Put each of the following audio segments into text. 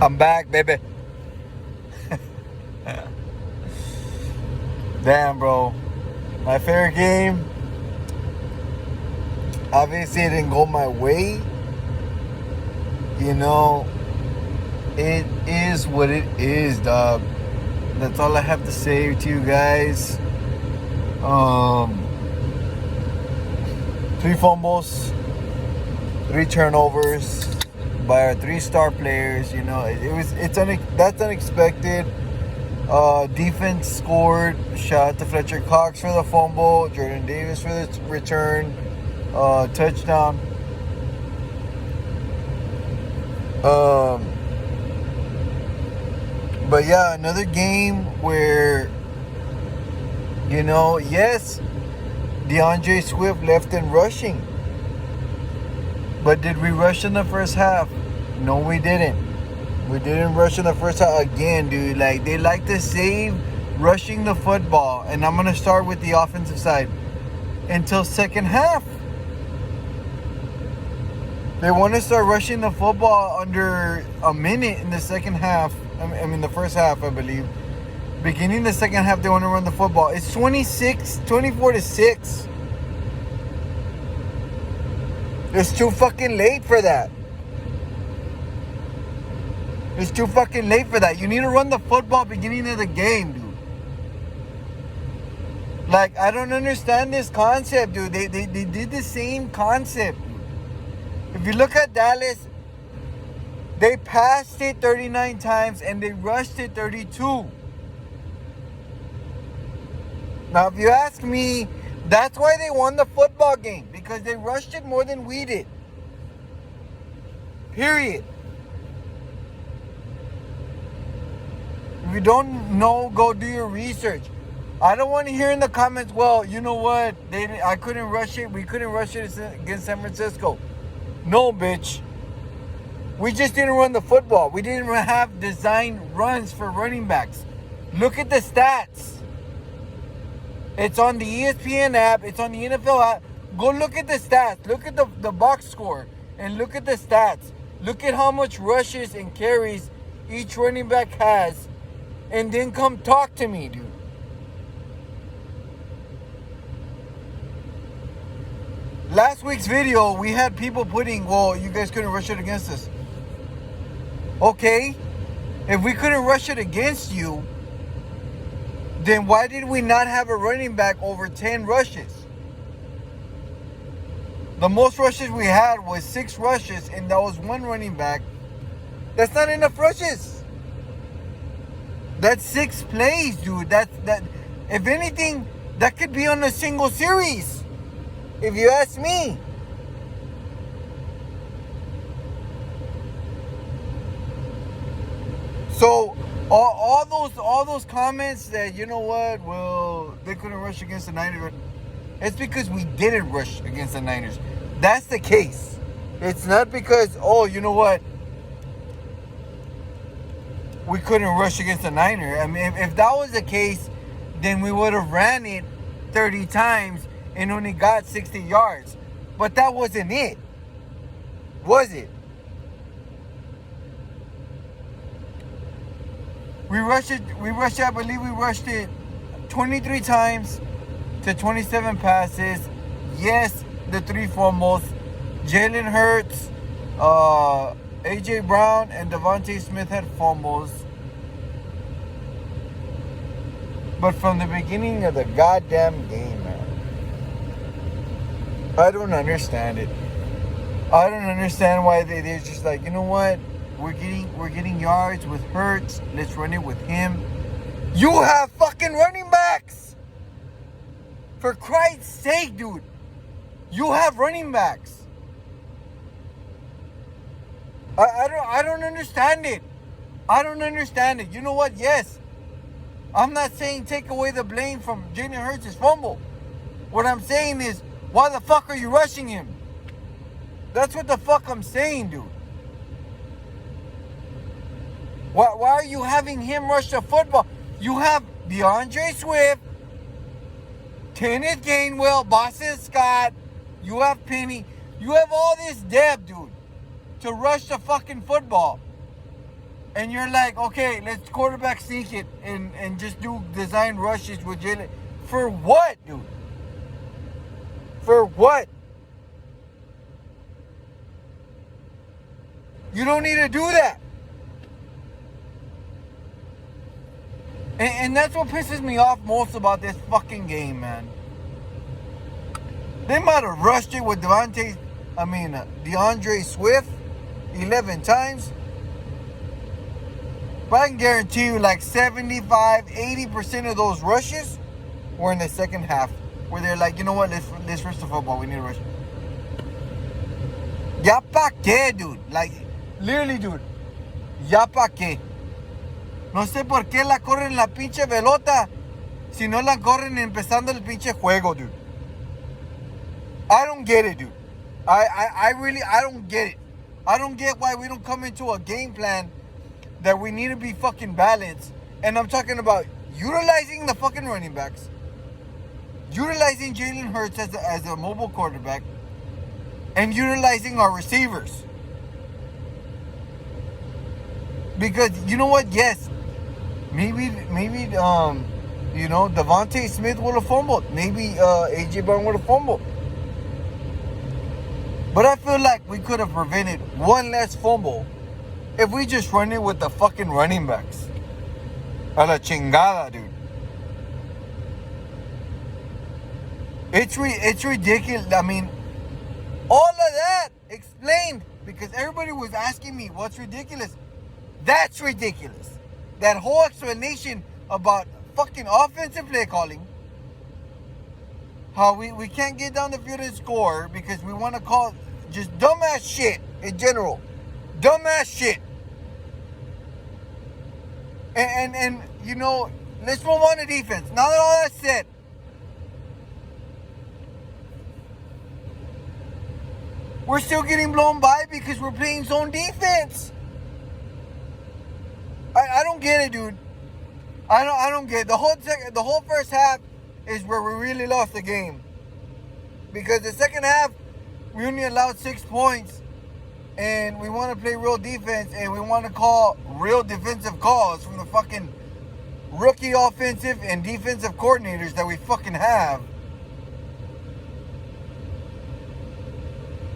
I'm back, baby. Damn, bro. My favorite game. Obviously, it didn't go my way. You know, it is what it is, dog. That's all I have to say to you guys. 3 fumbles, 3 turnovers by our 3-star players. You know, that's unexpected. Defense scored. Shout out to Fletcher Cox for the fumble, Jordan Davis for the return, touchdown. But yeah, another game where, you know, yes, DeAndre Swift left in rushing. But did we rush in the first half? No, we didn't. We didn't rush in the first half again, dude. Like, they like to save rushing the football. And I'm going to start with the offensive side. Until second half. They want to start rushing the football under a minute in the second half. I mean, the first half, I believe. Beginning the second half, they want to run the football. It's 24-6. It's too fucking late for that. It's too fucking late for that. You need to run the football beginning of the game, dude. Like, I don't understand this concept, dude. They did the same concept. If you look at Dallas, they passed it 39 times and they rushed it 32. Now, if you ask me, that's why they won the football game. Because they rushed it more than we did. Period. If you don't know, go do your research. I don't want to hear in the comments, well, you know what? I couldn't rush it. We couldn't rush it against San Francisco. No, bitch. We just didn't run the football. We didn't have designed runs for running backs. Look at the stats. It's on the ESPN app. It's on the NFL app. Go look at the stats. Look at the box score. And look at the stats. Look at how much rushes and carries each running back has. And then come talk to me, dude. Last week's video, we had people putting, well, you guys couldn't rush it against us. Okay. If we couldn't rush it against you, then why did we not have a running back over 10 rushes? The most rushes we had was 6 rushes, and that was 1 running back. That's not enough rushes. That's 6 plays, dude. That if anything, that could be on a single series. If you ask me. So all those comments that, you know what, well, they couldn't rush against the Niners. It's because we didn't rush against the Niners. That's the case. It's not because, oh, you know what, we couldn't rush against the Niners. I mean, if that was the case, then we would have ran it 30 times and only got 60 yards. But that wasn't it. Was it? I believe we rushed it 23 times to 27 passes. Yes, the 3 fumbles. Jalen Hurts, A.J. Brown, and Devontae Smith had fumbles. But from the beginning of the goddamn game, man, I don't understand it. I don't understand why they're just like, you know what? We're getting yards with Hurts. Let's run it with him. You have fucking running backs. For Christ's sake, dude. You have running backs. I don't understand it. I don't understand it. You know what? Yes. I'm not saying take away the blame from Jalen Hurts' fumble. What I'm saying is, why the fuck are you rushing him? That's what the fuck I'm saying, dude. Why are you having him rush the football? You have DeAndre Swift, Kenneth Gainwell, Boston Scott. You have Penny. You have all this depth, dude, to rush the fucking football. And you're like, okay, let's quarterback sneak it and just do design rushes with Jalen. For what, dude? For what? You don't need to do that. And that's what pisses me off most about this fucking game, man. They might have rushed it with DeAndre Swift 11 times. But I can guarantee you like 75, 80% of those rushes were in the second half. Where they're like, you know what, let's rush the football. We need to rush. Ya pa' qué, dude. Like, literally, dude. Ya pa' qué. No sé por qué la corren la pinche pelota si no la corren empezando el pinche juego, dude. I don't get it, dude. I don't get it. I don't get why we don't come into a game plan that we need to be fucking balanced. And I'm talking about utilizing the fucking running backs, utilizing Jalen Hurts as a mobile quarterback, and utilizing our receivers. Because you know what? Yes, maybe Devontae Smith would have fumbled. Maybe AJ Brown would have fumbled. But I feel like we could have prevented one less fumble if we just run it with the fucking running backs. A la chingada, dude. It's ridiculous. I mean, all of that explained because everybody was asking me what's ridiculous. That's ridiculous. That whole explanation about fucking offensive play calling. How we can't get down the field and score because we want to call just dumbass shit in general. Dumbass shit. And you know, let's move on to defense. Now that all that's said, we're still getting blown by because we're playing zone defense. I don't get it, dude. I don't get it. The whole first half is where we really lost the game. Because the second half, we only allowed 6 points. And we want to play real defense. And we want to call real defensive calls from the fucking rookie offensive and defensive coordinators that we fucking have.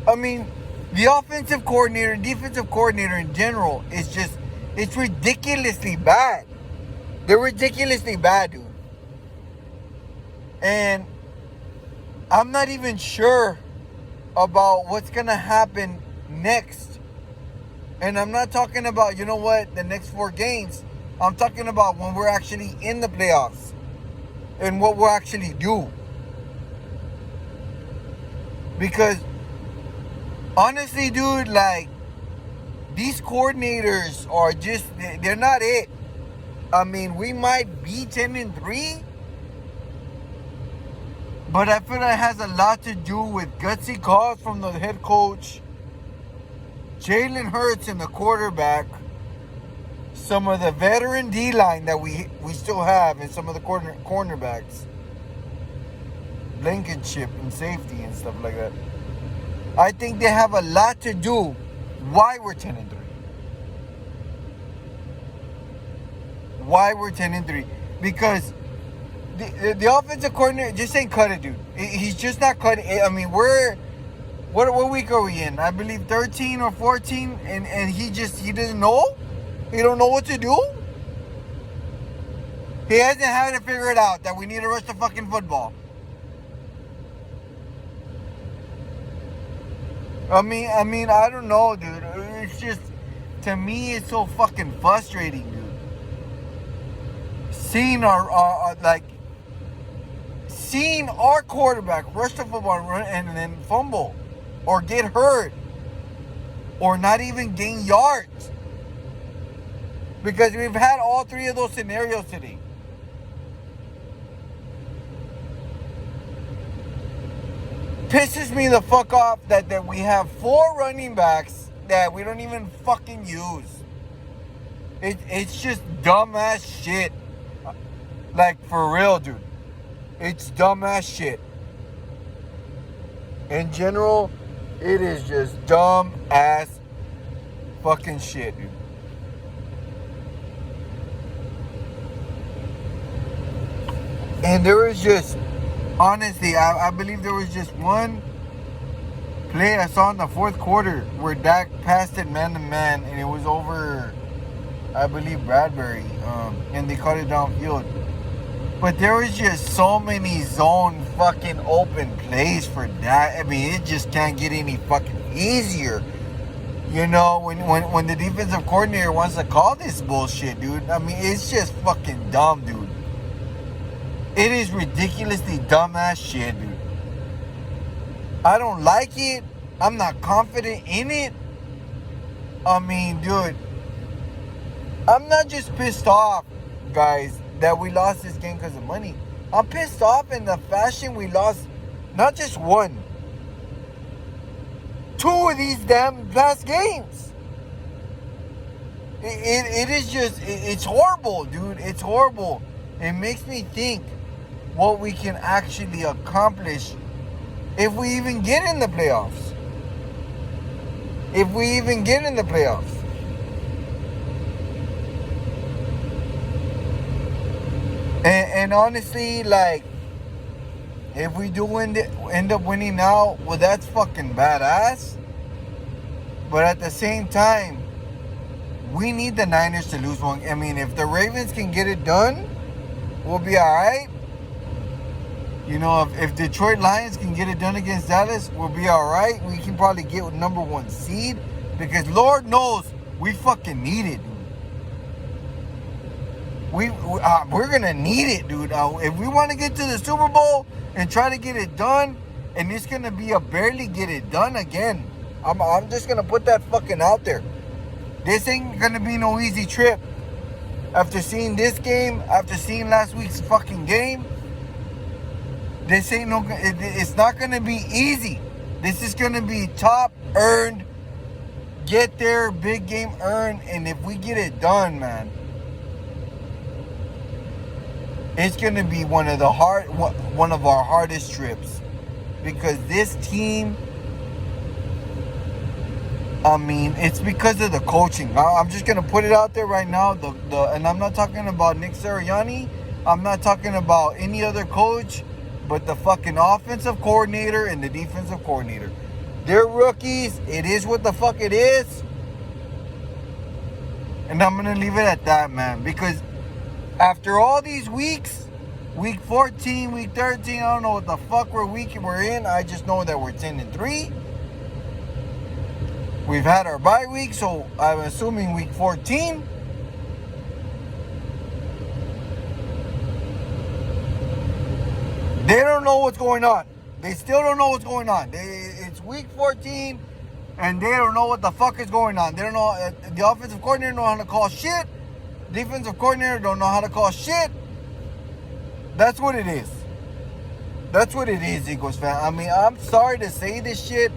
I mean, the offensive coordinator and defensive coordinator in general is just, it's ridiculously bad. They're ridiculously bad, dude. And I'm not even sure about what's going to happen next. And I'm not talking about, you know what, the next 4 games. I'm talking about when we're actually in the playoffs and what we'll actually do. Because honestly, dude, like, these coordinators are just, they're not it. I mean, we might be 10-3, but I feel that has a lot to do with gutsy calls from the head coach, Jalen Hurts and the quarterback, some of the veteran D-line that we still have, and some of the cornerbacks, Blankenship and safety and stuff like that. I think they have a lot to do why we're 10-3. Why we're 10-3. Because the offensive coordinator just ain't cut it, dude. He's just not cutting it. I mean, what week are we in? I believe 13 or 14, and he doesn't know? He don't know what to do? He hasn't had to figure it out that we need to rush the fucking football. I mean, I don't know, dude. It's just, to me, it's so fucking frustrating, dude. Seeing seeing our quarterback rush the football and then fumble, or get hurt, or not even gain yards. Because we've had all 3 of those scenarios today. Pisses me the fuck off that we have 4 running backs that we don't even fucking use. It's just dumbass shit. Like, for real, dude. It's dumbass shit. In general, it is just dumb ass fucking shit, dude. And there was just, honestly, I believe there was just one play I saw in the fourth quarter where Dak passed it man to man, and it was over, I believe, Bradbury, and they caught it downfield. But there was just so many zone fucking open plays for Dak. I mean, it just can't get any fucking easier. You know, when the defensive coordinator wants to call this bullshit, dude. I mean, it's just fucking dumb, dude. It is ridiculously dumbass shit, dude. I don't like it. I'm not confident in it. I mean, dude, I'm not just pissed off, guys, that we lost this game because of money. I'm pissed off in the fashion we lost not just one, two of these damn past games. It is just, it's horrible, dude. It's horrible. It makes me think what we can actually accomplish if we even get in the playoffs. If we even get in the playoffs. And honestly, like, if we do end up winning now, well, that's fucking badass. But at the same time, we need the Niners to lose one. I mean, if the Ravens can get it done, we'll be alright. You know, if Detroit Lions can get it done against Dallas, we'll be alright. We can probably get number one seed. Because Lord knows, we fucking need it, dude. We're going to need it, dude. If we want to get to the Super Bowl and try to get it done, and it's going to be a barely get it done again. I'm just going to put that fucking out there. This ain't going to be no easy trip. After seeing this game, after seeing last week's fucking game, this ain't no, it's not going to be easy. This is going to be top earned, get there, big game earned, and if we get it done, man, it's going to be one of our hardest trips, because this team, I mean, it's because of the coaching. I'm just going to put it out there right now. And I'm not talking about Nick Sirianni. I'm not talking about any other coach, but the fucking offensive coordinator and the defensive coordinator. They're rookies. It is what the fuck it is. And I'm going to leave it at that, man. Because after all these weeks, week 14, week 13, I don't know what the fuck week we're in. I just know that we're 10-3. We've had our bye week, so I'm assuming week 14. They don't know what's going on. They still don't know what's going on. It's week 14, and they don't know what the fuck is going on. They don't know. The offensive coordinator don't know how to call shit. Defensive coordinator don't know how to call shit. That's what it is. That's what it is, Eagles fan. I mean, I'm sorry to say this shit,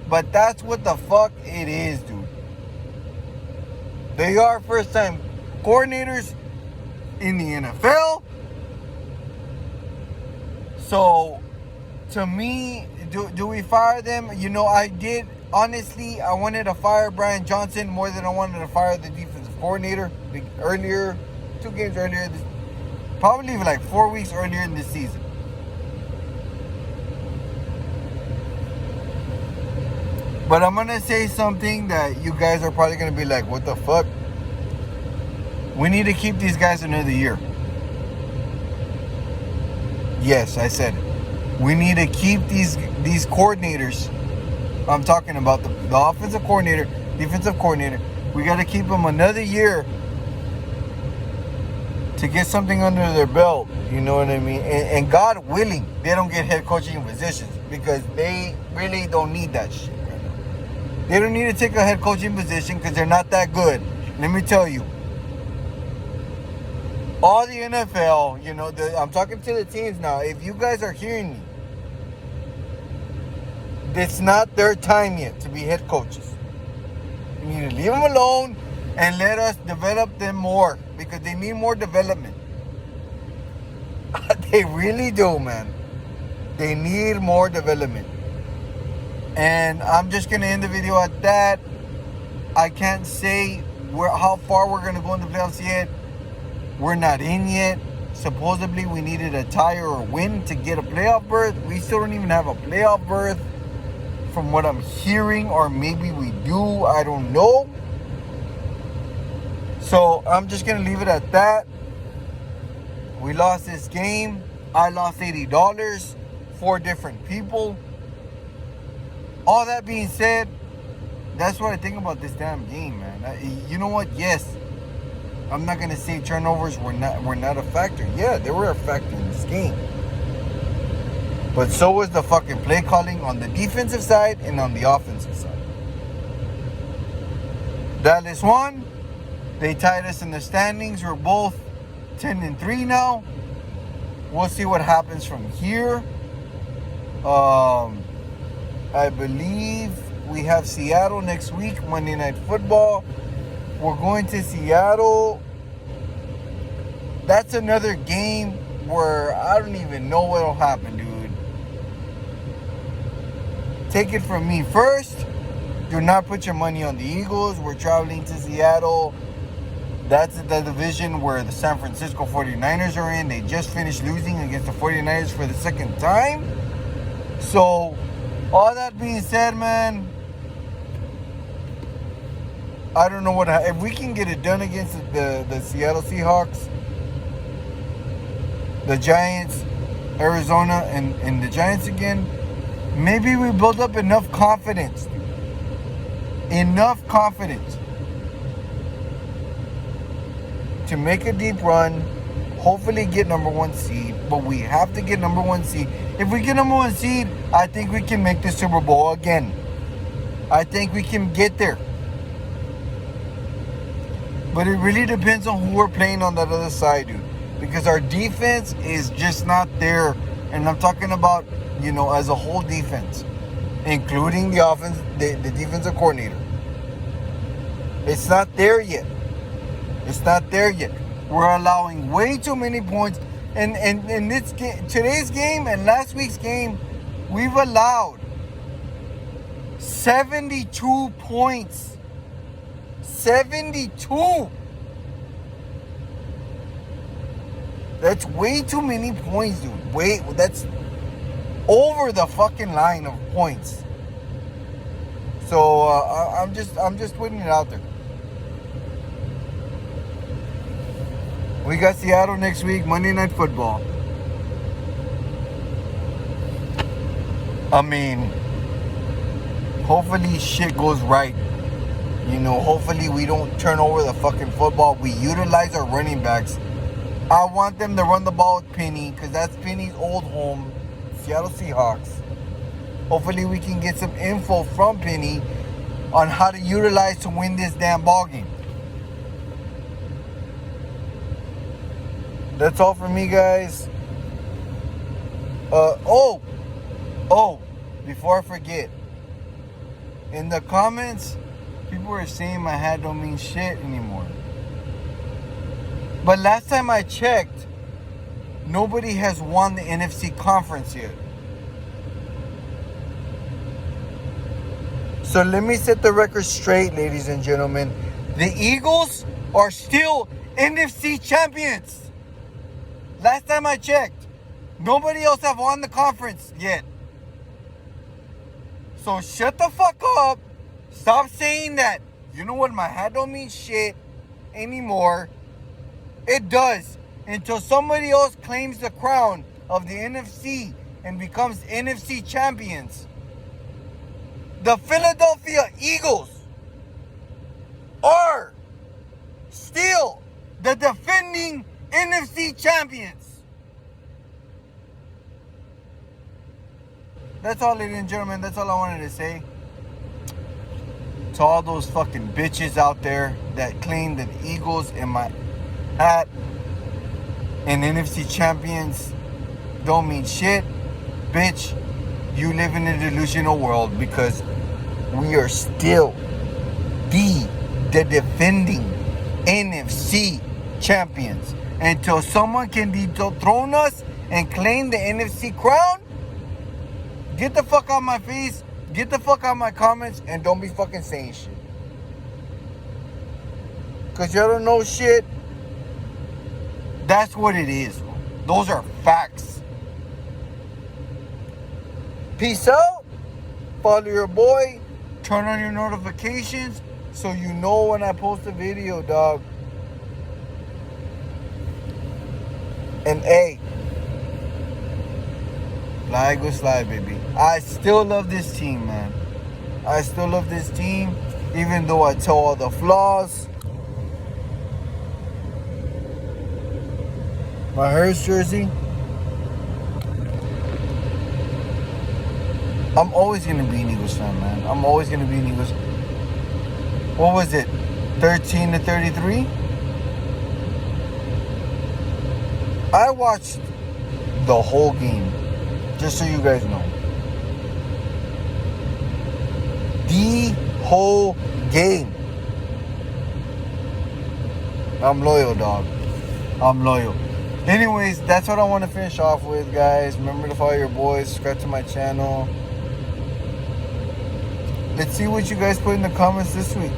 but that's what the fuck it is, dude. They are first-time coordinators in the NFL. So, to me, do we fire them? You know, honestly, I wanted to fire Brian Johnson more than I wanted to fire the defensive coordinator earlier, 2 games earlier, probably like 4 weeks earlier in this season. But I'm going to say something that you guys are probably going to be like, what the fuck? We need to keep these guys another year. Yes, I said it. We need to keep these coordinators. I'm talking about the offensive coordinator, defensive coordinator. We got to keep them another year to get something under their belt. You know what I mean? And God willing, they don't get head coaching positions, because they really don't need that shit right now. They don't need to take a head coaching position because they're not that good. Let me tell you. All the NFL, you know, I'm talking to the teams now. If you guys are hearing me, it's not their time yet to be head coaches. You need to leave them alone and let us develop them more, because they need more development. They really do, man. They need more development. And I'm just going to end the video at that. I can't say how far we're going to go in the playoffs yet. We're not in yet. Supposedly we needed a tie or a win to get a playoff berth. We still don't even have a playoff berth from what I'm hearing, or maybe we do. I don't know. So I'm just going to leave it at that. We lost this game. I lost $80. 4 different people. All that being said, that's what I think about this damn game, man. You know what? Yes, I'm not gonna say turnovers were not a factor. Yeah, they were a factor in this game. But so was the fucking play calling on the defensive side and on the offensive side. Dallas won. They tied us in the standings. We're both 10-3 now. We'll see what happens from here. I believe we have Seattle next week, Monday Night Football. We're going to Seattle. That's another game where I don't even know what'll happen, dude. Take it from me. First, do not put your money on the Eagles. We're traveling to Seattle. That's the division where the San Francisco 49ers are in. They just finished losing against the 49ers for the second time. So, all that being said, man, I don't know if we can get it done against the Seattle Seahawks, the Giants, Arizona, and the Giants again. Maybe we build up enough confidence. Enough confidence to make a deep run, hopefully get number 1 seed. But we have to get number 1 seed. If we get number 1 seed, I think we can make the Super Bowl again. I think we can get there. But it really depends on who we're playing on that other side, dude. Because our defense is just not there. And I'm talking about, as a whole defense, including the offense, the defensive coordinator. It's not there yet. It's not there yet. We're allowing way too many points. And in this game, today's game and last week's game, we've allowed 72 points. 72. That's way too many points, dude. That's over the fucking line of points. So I'm just putting it out there. We got Seattle next week, Monday Night Football. I mean, hopefully shit goes right. Hopefully we don't turn over the fucking football. We utilize our running backs. I want them to run the ball with Penny, because that's Penny's old home, Seattle Seahawks. Hopefully we can get some info from Penny on how to utilize to win this damn ball game. That's all for me, guys. Before I forget, in the comments, people are saying my hat don't mean shit anymore. But last time I checked, nobody has won the NFC conference yet. So let me set the record straight, ladies and gentlemen. The Eagles are still NFC champions. Last time I checked, nobody else have won the conference yet. So shut the fuck up. Stop saying that. You know what? My hat don't mean shit anymore. It does. Until somebody else claims the crown of the NFC and becomes NFC champions. The Philadelphia Eagles are still the defending NFC champions. That's all, ladies and gentlemen. That's all I wanted to say. To all those fucking bitches out there that claim that the Eagles in my hat and NFC champions don't mean shit. Bitch, you live in a delusional world, because we are still the defending NFC champions. Until someone can dethrone us and claim the NFC crown, get the fuck out my face, get the fuck out my comments, and don't be fucking saying shit. Because y'all don't know shit. That's what it is. Those are facts. Peace out. Follow your boy. Turn on your notifications so you know when I post a video, dog. And hey, flag go slide, baby. I still love this team, man. I still love this team, even though I tell all the flaws. My Hurst jersey. I'm always going to be an Eagles fan, man. I'm always going to be an Eagles. What was it? 13-33? I watched the whole game, just so you guys know. The whole game. I'm loyal, dog. I'm loyal. Anyways, that's what I want to finish off with, guys. Remember to follow your boys. Subscribe to my channel. Let's see what you guys put in the comments this week.